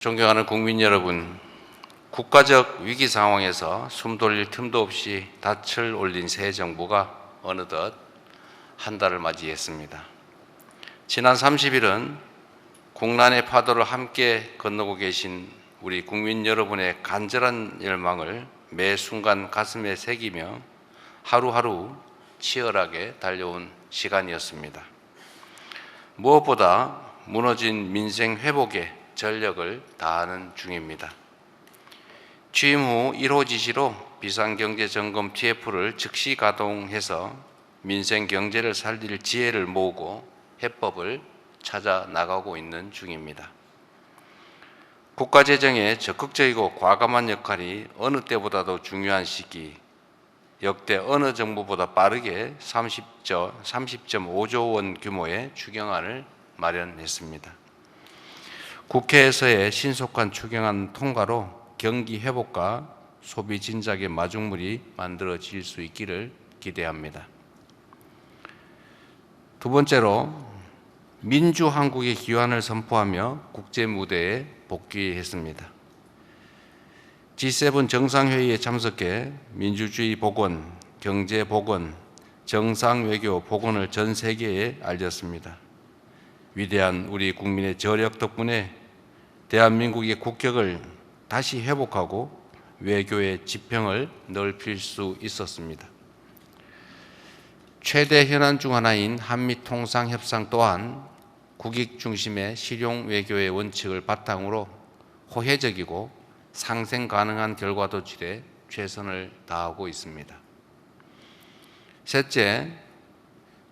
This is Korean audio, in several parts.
존경하는 국민 여러분, 국가적 위기 상황에서 숨 돌릴 틈도 없이 닻을 올린 새 정부가 어느덧 한 달을 맞이했습니다. 지난 30일은 국난의 파도를 함께 건너고 계신 우리 국민 여러분의 간절한 열망을 매 순간 가슴에 새기며 하루하루 치열하게 달려온 시간이었습니다. 무엇보다 무너진 민생 회복에 전력을 다하는 중입니다. 취임 후 1호 지시로 비상경제점검 TF를 즉시 가동해서 민생 경제를 살릴 지혜를 모으고 해법을 찾아 나가고 있는 중입니다. 국가재정의 적극적이고 과감한 역할이 어느 때보다도 중요한 시기, 역대 어느 정부보다 빠르게 30.5조 원 규모의 추경안을 마련했습니다. 국회에서의 신속한 추경안 통과로 경기 회복과 소비 진작의 마중물이 만들어질 수 있기를 기대합니다. 두 번째로 민주한국의 기원을 선포하며 국제 무대에 복귀했습니다. G7 정상회의에 참석해 민주주의 복원, 경제 복원, 정상외교 복원을 전 세계에 알렸습니다. 위대한 우리 국민의 저력 덕분에 대한민국의 국격을 다시 회복하고 외교의 지평을 넓힐 수 있었습니다. 최대 현안 중 하나인 한미통상협상 또한 국익 중심의 실용 외교의 원칙을 바탕으로 호혜적이고 상생 가능한 결과도출에 최선을 다하고 있습니다. 셋째,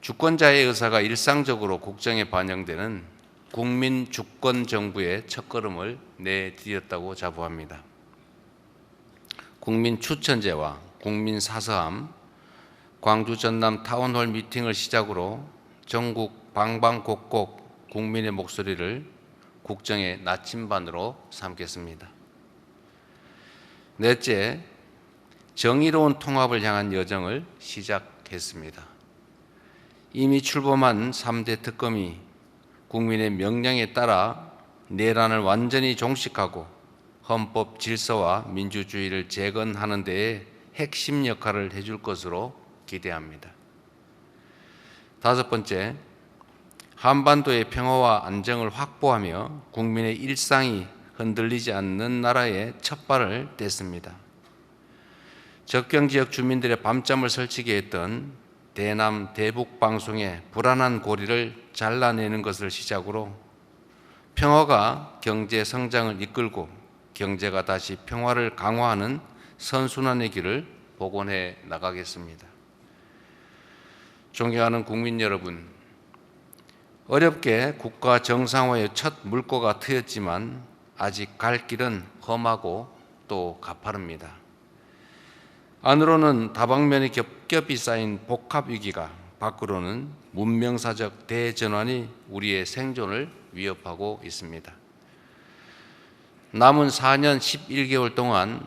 주권자의 의사가 일상적으로 국정에 반영되는 국민 주권 정부의 첫걸음을 내디뎠다고 자부합니다. 국민 추천제와 국민 사서함, 광주 전남 타운홀 미팅을 시작으로 전국 방방곡곡 국민의 목소리를 국정의 나침반으로 삼겠습니다. 넷째, 정의로운 통합을 향한 여정을 시작했습니다. 이미 출범한 3대 특검이 국민의 명령에 따라 내란을 완전히 종식하고 헌법 질서와 민주주의를 재건하는 데에 핵심 역할을 해줄 것으로 기대합니다. 다섯 번째, 한반도의 평화와 안정을 확보하며 국민의 일상이 흔들리지 않는 나라에 첫발을 뗐습니다. 접경지역 주민들의 밤잠을 설치게 했던 대남 대북 방송의 불안한 고리를 잘라내는 것을 시작으로 평화가 경제 성장을 이끌고 경제가 다시 평화를 강화하는 선순환의 길을 복원해 나가겠습니다. 존경하는 국민 여러분, 어렵게 국가 정상화의 첫 물꼬가 트였지만 아직 갈 길은 험하고 또 가파릅니다. 안으로는 다방면이 겹겹이 쌓인 복합위기가, 밖으로는 문명사적 대전환이 우리의 생존을 위협하고 있습니다. 남은 4년 11개월 동안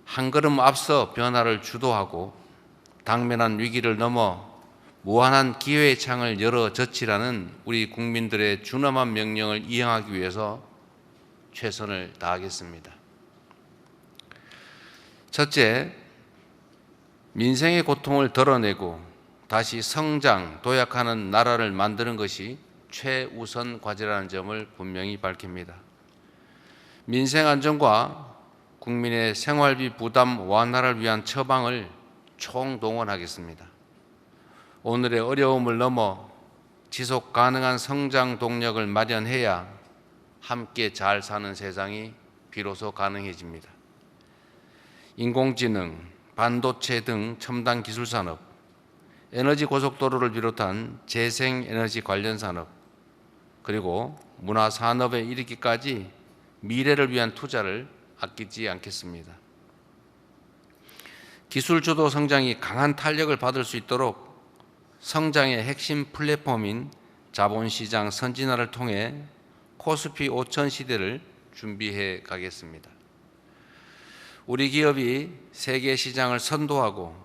한 걸음 앞서 변화를 주도하고 당면한 위기를 넘어 무한한 기회의 창을 열어 젖히라는 우리 국민들의 준엄한 명령을 이행하기 위해서 최선을 다하겠습니다. 첫째, 민생의 고통을 덜어내고 다시 성장, 도약하는 나라를 만드는 것이 최우선 과제라는 점을 분명히 밝힙니다. 민생 안정과 국민의 생활비 부담 완화를 위한 처방을 총동원하겠습니다. 오늘의 어려움을 넘어 지속 가능한 성장 동력을 마련해야 함께 잘 사는 세상이 비로소 가능해집니다. 인공지능, 반도체 등 첨단 기술 산업, 에너지 고속도로를 비롯한 재생에너지 관련 산업, 그리고 문화 산업에 이르기까지 미래를 위한 투자를 아끼지 않겠습니다. 기술 주도 성장이 강한 탄력을 받을 수 있도록 성장의 핵심 플랫폼인 자본시장 선진화를 통해 코스피 5천 시대를 준비해 가겠습니다. 우리 기업이 세계 시장을 선도하고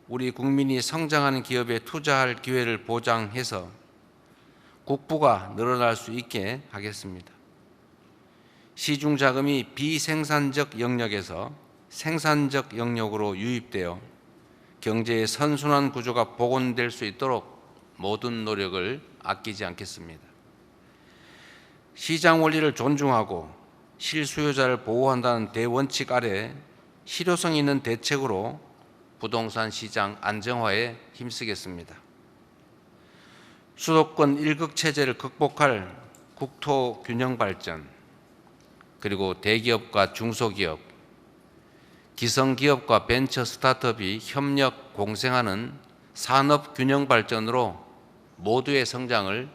우리 국민이 성장하는 기업에 투자할 기회를 보장해서 국부가 늘어날 수 있게 하겠습니다. 시중 자금이 비생산적 영역에서 생산적 영역으로 유입되어 경제의 선순환 구조가 복원될 수 있도록 모든 노력을 아끼지 않겠습니다. 시장 원리를 존중하고 실수요자를 보호한다는 대원칙 아래 실효성 있는 대책으로 부동산 시장 안정화에 힘쓰겠습니다. 수도권 일극 체제를 극복할 국토 균형 발전, 그리고 대기업과 중소기업, 기성기업과 벤처 스타트업이 협력 공생하는 산업 균형 발전으로 모두의 성장을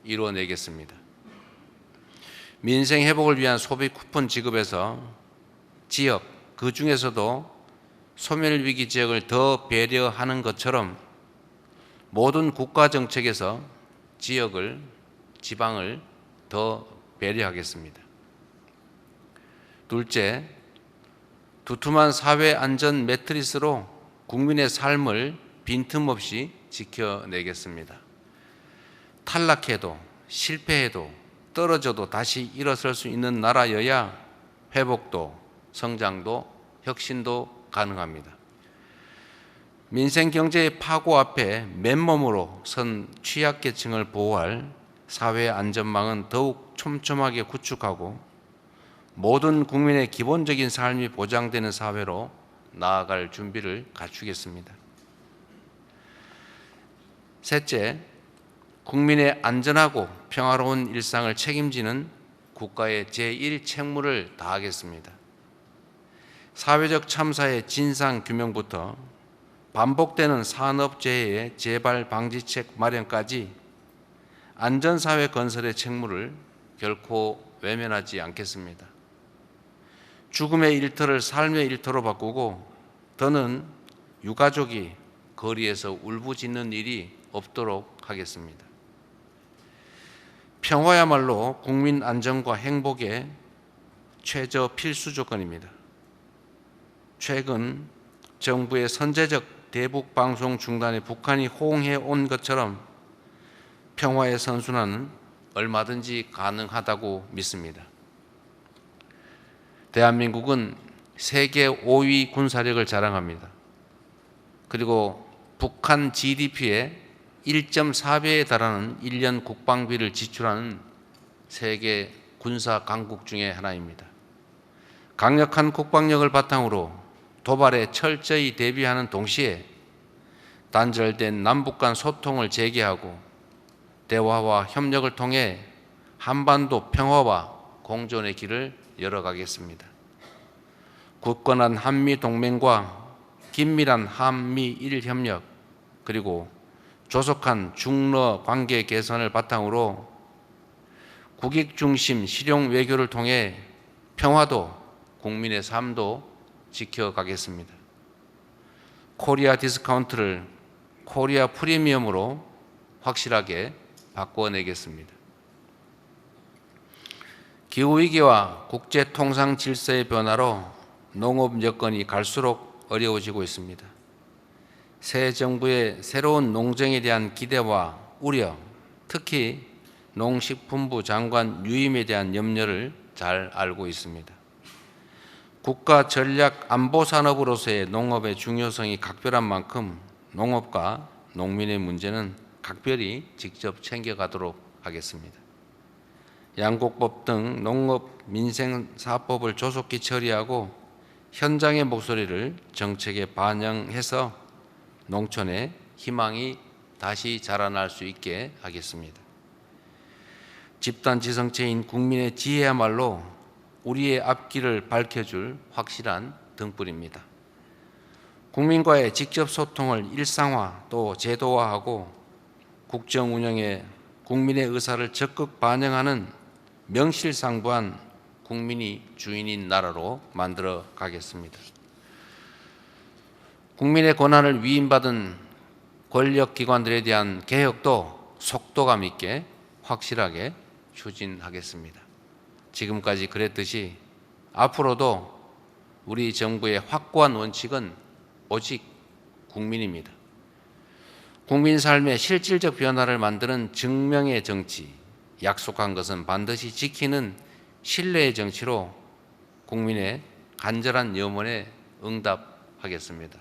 이루어내겠습니다. 민생 회복을 위한 소비 쿠폰 지급에서 지역, 그 중에서도 소멸위기 지역을 더 배려하는 것처럼 모든 국가 정책에서 지역을, 지방을 더 배려하겠습니다. 둘째, 두툼한 사회 안전 매트리스로 국민의 삶을 빈틈없이 지켜내겠습니다. 탈락해도 실패해도 떨어져도 다시 일어설 수 있는 나라여야 회복도, 성장도, 혁신도 가능합니다. 민생 경제의 파고 앞에 맨몸으로 선 취약계층을 보호할 사회 안전망은 더욱 촘촘하게 구축하고 모든 국민의 기본적인 삶이 보장되는 사회로 나아갈 준비를 갖추겠습니다. 셋째, 국민의 안전하고 평화로운 일상을 책임지는 국가의 제1책무를 다하겠습니다. 사회적 참사의 진상 규명부터 반복되는 산업재해의 재발 방지책 마련까지 안전사회 건설의 책무를 결코 외면하지 않겠습니다. 죽음의 일터를 삶의 일터로 바꾸고 더는 유가족이 거리에서 울부짖는 일이 없도록 하겠습니다. 평화야말로 국민 안전과 행복의 최저 필수 조건입니다. 최근 정부의 선제적 대북 방송 중단에 북한이 호응해 온 것처럼 평화의 선순환은 얼마든지 가능하다고 믿습니다. 대한민국은 세계 5위 군사력을 자랑합니다. 그리고 북한 GDP의 1.4배에 달하는 1년 국방비를 지출하는 세계 군사 강국 중에 하나입니다. 강력한 국방력을 바탕으로 도발에 철저히 대비하는 동시에 단절된 남북 간 소통을 재개하고 대화와 협력을 통해 한반도 평화와 공존의 길을 열어가겠습니다. 굳건한 한미동맹과 긴밀한 한미일 협력, 그리고 조속한 중러 관계 개선을 바탕으로 국익 중심 실용 외교를 통해 평화도 국민의 삶도 지켜가겠습니다. 코리아 디스카운트를 코리아 프리미엄으로 확실하게 바꿔내겠습니다. 기후위기와 국제통상 질서의 변화로 농업 여건이 갈수록 어려워지고 있습니다. 새 정부의 새로운 농정에 대한 기대와 우려, 특히 농식품부 장관 유임에 대한 염려를 잘 알고 있습니다. 국가 전략 안보 산업으로서의 농업의 중요성이 각별한 만큼 농업과 농민의 문제는 각별히 직접 챙겨가도록 하겠습니다. 양곡법 등 농업 민생사법을 조속히 처리하고 현장의 목소리를 정책에 반영해서 농촌의 희망이 다시 자라날 수 있게 하겠습니다. 집단지성체인 국민의 지혜야말로 우리의 앞길을 밝혀줄 확실한 등불입니다. 국민과의 직접 소통을 일상화 또 제도화하고 국정 운영에 국민의 의사를 적극 반영하는 명실상부한 국민이 주인인 나라로 만들어 가겠습니다. 국민의 권한을 위임받은 권력기관들에 대한 개혁도 속도감 있게 확실하게 추진하겠습니다. 지금까지 그랬듯이 앞으로도 우리 정부의 확고한 원칙은 오직 국민입니다. 국민 삶의 실질적 변화를 만드는 증명의 정치, 약속한 것은 반드시 지키는 신뢰의 정치로 국민의 간절한 염원에 응답하겠습니다.